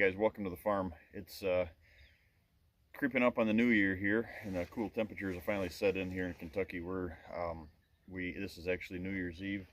guys, welcome to the farm. It's creeping up on the new year here, and the cool temperatures have finally set in here in Kentucky. This is actually New Year's Eve.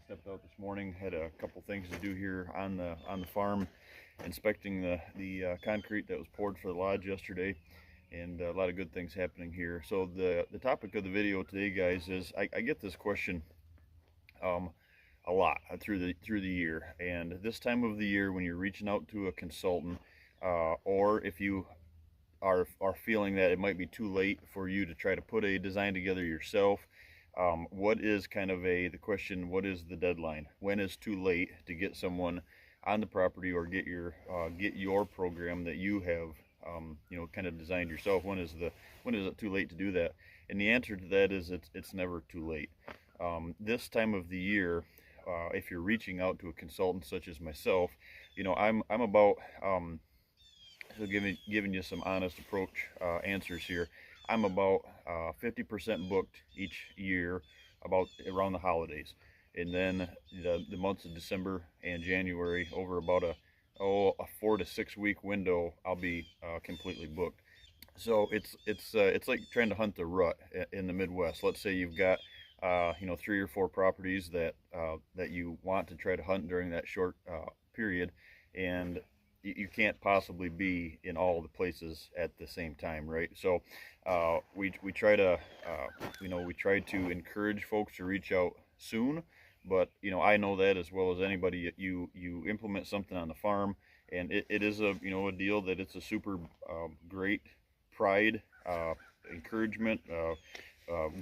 Stepped out this morning, had a couple things to do here on the farm, inspecting the concrete that was poured for the lodge yesterday, and a lot of good things happening here. So the topic of the video today, guys, is I get this question a lot through the year, and this time of the year when you're reaching out to a consultant, or if you are feeling that it might be too late for you to try to put a design together yourself, what is kind of the question, what is the deadline? When is too late to get someone on the property or get your program that you have kind of designed yourself? When is it too late to do that? And the answer to that is it's never too late. This time of the year, if you're reaching out to a consultant such as myself, I'm about so giving you some honest approach answers here. I'm about 50% booked each year, about around the holidays, and then the months of December and January, over about a 4 to 6 week window, I'll be completely booked. So it's like trying to hunt the rut in the Midwest. Let's say you've got 3 or 4 properties that you want to try to hunt during that short period, and you can't possibly be in all the places at the same time, right? So we try to encourage folks to reach out soon, but I know that as well as anybody. You implement something on the farm, and it is a deal that it's a super great pride, encouragement,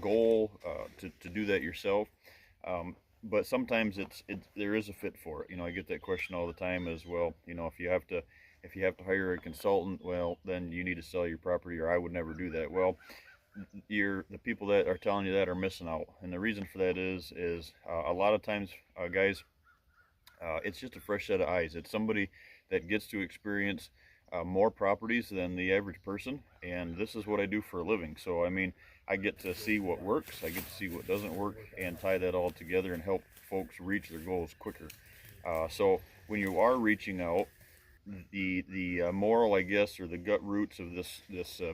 goal to do that yourself, but sometimes there is a fit for it. I get that question all the time as well. If you have to hire a consultant, well, then you need to sell your property, or I would never do that. Well, the people that are telling you that are missing out, and the reason for that is a lot of times, guys, it's just a fresh set of eyes. It's somebody that gets to experience more properties than the average person, and this is what I do for a living. So I mean, I get to see what works, I get to see what doesn't work, and tie that all together and help folks reach their goals quicker. So when you are reaching out, the moral, I guess, or the gut roots of this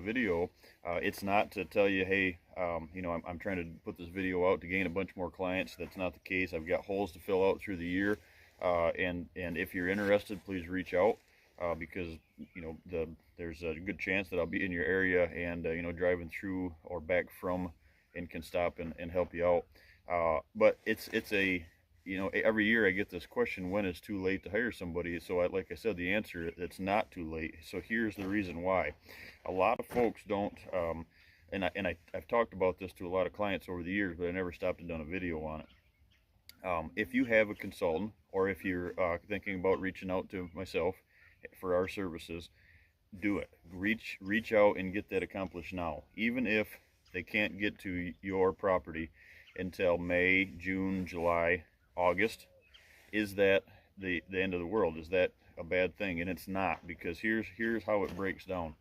video, it's not to tell you, hey, I'm trying to put this video out to gain a bunch more clients. That's not the case. I've got holes to fill out through the year, and if you're interested, please reach out, because there's a good chance that I'll be in your area and driving through or back from, and can stop and help you out. But it's every year I get this question, when is too late to hire somebody? So like I said, the answer, it's not too late. So here's the reason why. A lot of folks don't, and I've talked about this to a lot of clients over the years, but I never stopped and done a video on it. If you have a consultant, or if you're thinking about reaching out to myself for our services, do it. Reach out and get that accomplished now. Even if they can't get to your property until May, June, July, August, is that the end of the world? Is that a bad thing? And it's not, because here's how it breaks down.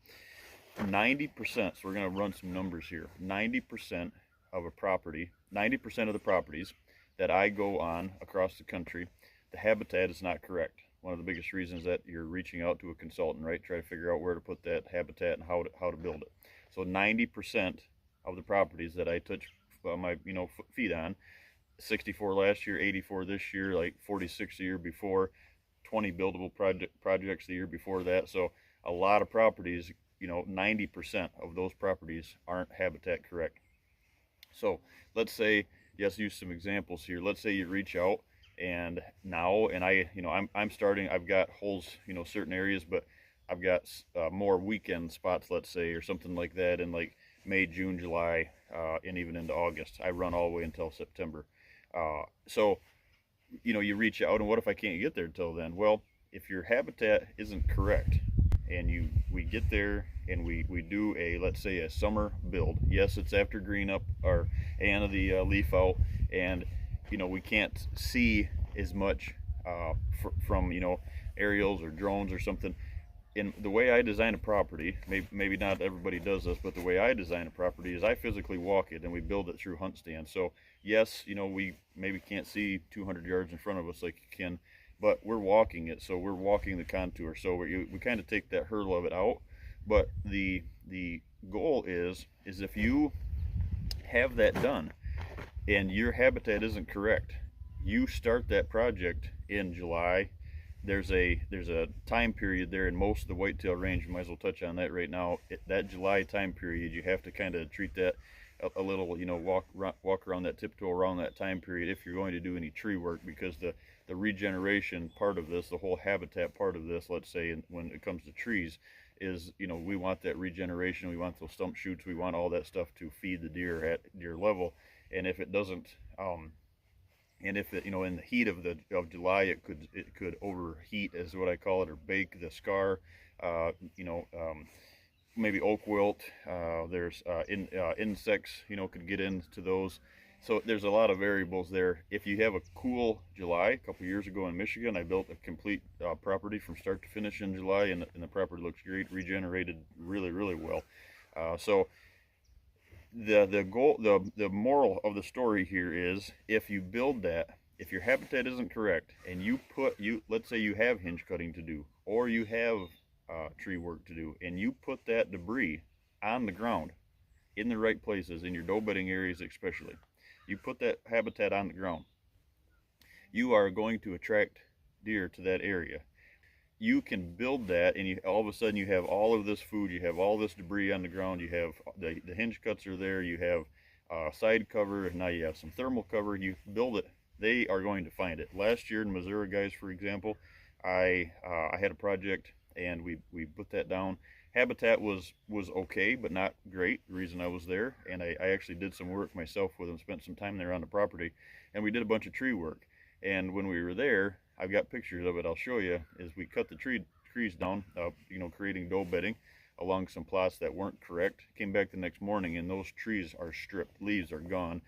90%, so we're going to run some numbers here. 90% of a property, 90% of the properties that I go on across the country, the habitat is not correct. One of the biggest reasons that you're reaching out to a consultant, right? Try to figure out where to put that habitat and how to build it. So 90% of the properties that I touch my feet on, 64 last year, 84 this year, like 46 the year before, 20 buildable projects the year before that. So a lot of properties, 90% of those properties aren't habitat correct. So let's say, let's use some examples here. Let's say you reach out, and I'm starting, I've got holes, certain areas, but I've got more weekend spots, let's say, or something like that, in like May, June, July, and even into August. I run all the way until September. So you reach out, and what if I can't get there until then? Well, if your habitat isn't correct, and we get there and we do let's say a summer build, yes, it's after green up and the leaf out, and we can't see as much from aerials or drones or something. In the way I design a property, maybe not everybody does this, but the way I design a property is I physically walk it and we build it through hunt stands. So yes, we maybe can't see 200 yards in front of us like you can but we're walking it, so we're walking the contour. So we kind of take that hurdle of it out. But the goal is if you have that done and your habitat isn't correct, you start that project in July. There's a time period there in most of the whitetail range. We might as well touch on that right now. That July time period, you have to kind of treat that a little, walk around that, tiptoe around that time period if you're going to do any tree work, because the regeneration part of this, the whole habitat part of this, let's say, when it comes to trees, is, we want that regeneration. We want those stump shoots. We want all that stuff to feed the deer at deer level. And if it doesn't, and if it, in the heat of July, it could overheat, is what I call it, or bake the scar. uh, you know um, Maybe oak wilt. There's insects, could get into those. So there's a lot of variables there. If you have a cool July, a couple years ago in Michigan, I built a complete property from start to finish in July, and the property looks great, regenerated really, really well. So the goal, the moral of the story here is, if you build that, if your habitat isn't correct, and let's say you have hinge cutting to do, or you have tree work to do, and you put that debris on the ground in the right places, in your doe bedding areas especially, you put that habitat on the ground, you are going to attract deer to that area. You can build that, and all of a sudden you have all of this food, you have all this debris on the ground, you have the hinge cuts are there, you have side cover, and now you have some thermal cover. You build it, they are going to find it. Last year in Missouri, guys, for example, I had a project, and we put that down. Habitat was okay, but not great. The reason I was there, and I actually did some work myself with them, spent some time there on the property, and we did a bunch of tree work. And when we were there, I've got pictures of it, I'll show you, is we cut the trees down, creating doe bedding along some plots that weren't correct. Came back the next morning, and those trees are stripped, leaves are gone,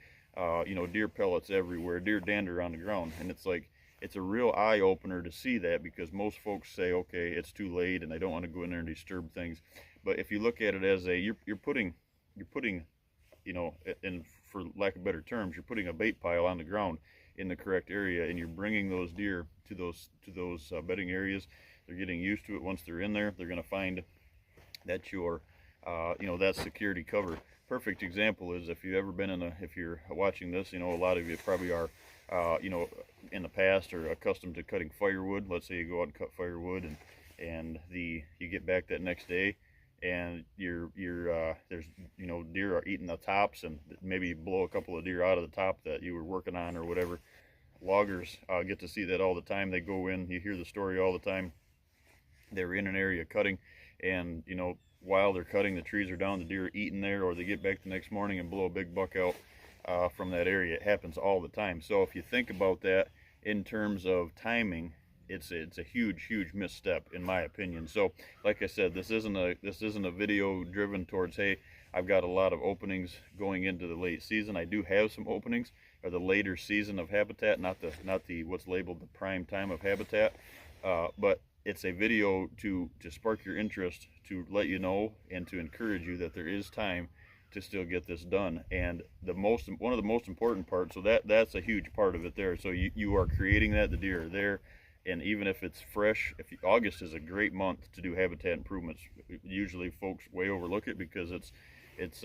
deer pellets everywhere, deer dander on the ground. And it's a real eye opener to see that, because most folks say, okay, it's too late and I don't want to go in there and disturb things. But if you look at it as you're putting, and for lack of better terms, you're putting a bait pile on the ground in the correct area, and you're bringing those deer to those bedding areas. They're getting used to it. Once they're in there, they're going to find that that security cover. Perfect example is, if you've ever been if you're watching this, a lot of you probably are, in the past, are accustomed to cutting firewood. Let's say you go out and cut firewood, and you get back that next day, and there's deer are eating the tops, and maybe you blow a couple of deer out of the top that you were working on or whatever. Loggers get to see that all the time. They go in, you hear the story all the time. They're in an area cutting, and while they're cutting, the trees are down, the deer are eating there, or they get back the next morning and blow a big buck out from that area. It happens all the time. So if you think about that in terms of timing, it's a huge misstep, in my opinion. So like I said, this isn't a video driven towards, hey, I've got a lot of openings going into the late season. I do have some openings, or the later season of habitat, not the what's labeled the prime time of habitat, but it's a video to spark your interest, to let you know and to encourage you that there is time to still get this done. And one of the most important parts, so that's a huge part of it there. So you are creating that, the deer are there, and even if it's fresh, August is a great month to do habitat improvements. Usually folks way overlook it because it's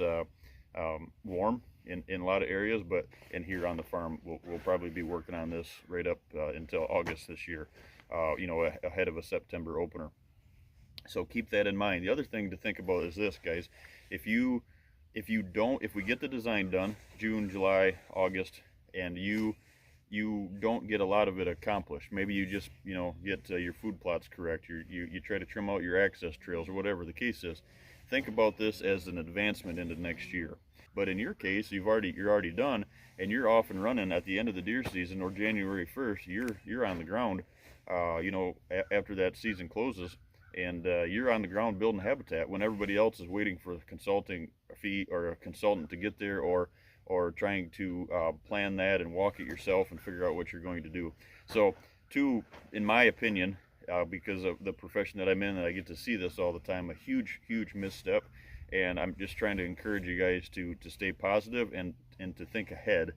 warm in a lot of areas, but in here on the farm, we'll probably be working on this right up until August this year, ahead of a September opener. So keep that in mind. The other thing to think about is this, guys. If we get the design done June, July, August, and you don't get a lot of it accomplished, maybe you just get your food plots correct, you try to trim out your access trails, or whatever the case is, think about this as an advancement into next year. But in your case, you're already done, and you're off and running at the end of the deer season, or January 1st. You're on the ground, after that season closes, and you're on the ground building habitat when everybody else is waiting for a consulting fee or a consultant to get there, or trying to plan that and walk it yourself and figure out what you're going to do. So in my opinion, because of the profession that I'm in, and I get to see this all the time, a huge misstep. And I'm just trying to encourage you guys to stay positive and to think ahead.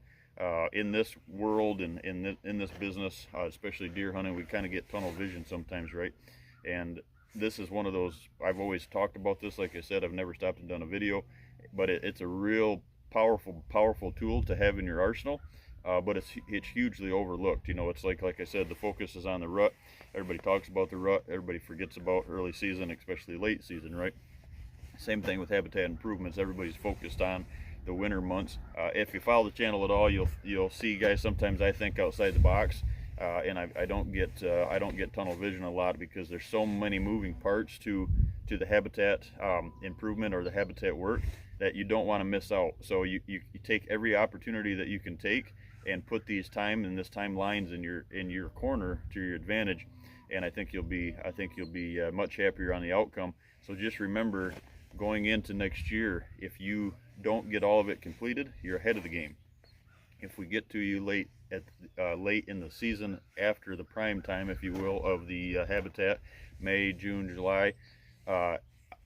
In this world and in this business, especially deer hunting, we kind of get tunnel vision sometimes, right? And this is one of those. I've always talked about this. Like I said, I've never stopped and done a video, but it's a real powerful tool to have in your arsenal. But it's hugely overlooked. You know, it's like I said, the focus is on the rut. Everybody talks about the rut. Everybody forgets about early season, especially late season, right? Same thing with habitat improvements. Everybody's focused on the winter months. If you follow the channel at all, you'll see, guys. Sometimes I think outside the box, and I don't get tunnel vision a lot because there's so many moving parts to the habitat improvement or the habitat work that you don't want to miss out. So you take every opportunity that you can take and put these this timelines in your corner to your advantage, and I think you'll be much happier on the outcome. So just remember, going into next year, if you don't get all of it completed, you're ahead of the game. If we get to you late in the season, after the prime time, if you will, of the habitat, May, June, July,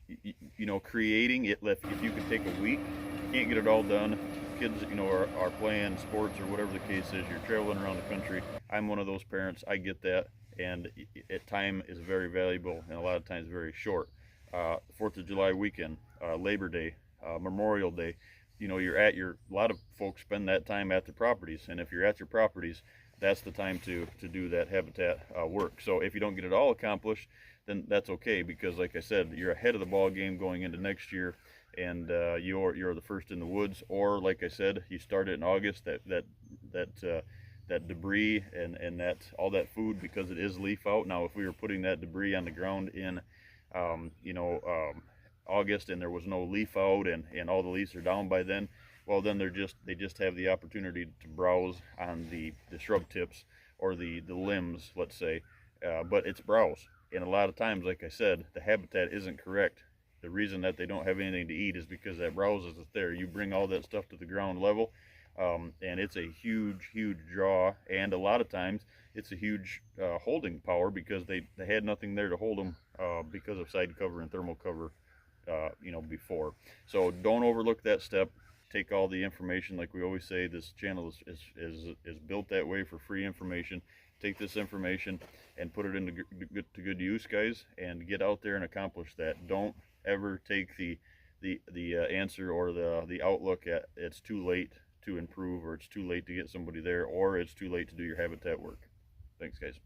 you know, creating it, if you can take a week, you can't get it all done. Kids, you know, are playing sports or whatever the case is. You're traveling around the country. I'm one of those parents. I get that, and time is very valuable and a lot of times very short. 4th of July weekend, Labor Day, Memorial Day, you know, a lot of folks spend that time at their properties, and if you're at your properties, that's the time to do that habitat work. So if you don't get it all accomplished, then that's okay, because like I said, you're ahead of the ball game going into next year, and you're the first in the woods. Or like I said, you start it in August, that debris and that all that food, because it is leaf out. Now if we were putting that debris on the ground in August, and there was no leaf out, and all the leaves are down by then, well, then they just have the opportunity to browse on the shrub tips or the limbs, let's say, but it's browse. And a lot of times, like I said, the habitat isn't correct. The reason that they don't have anything to eat is because that browse isn't there. You bring all that stuff to the ground level, and it's a huge draw, and a lot of times it's a huge holding power, because they had nothing there to hold them because of side cover and thermal cover, you know, before. So don't overlook that step. Take all the information. Like we always say, this channel is built that way, for free information. Take this information and put it into good use, guys, and get out there and accomplish that. Don't ever take the answer or the outlook at it's too late to improve, or it's too late to get somebody there, or it's too late to do your habitat work. Thanks, guys.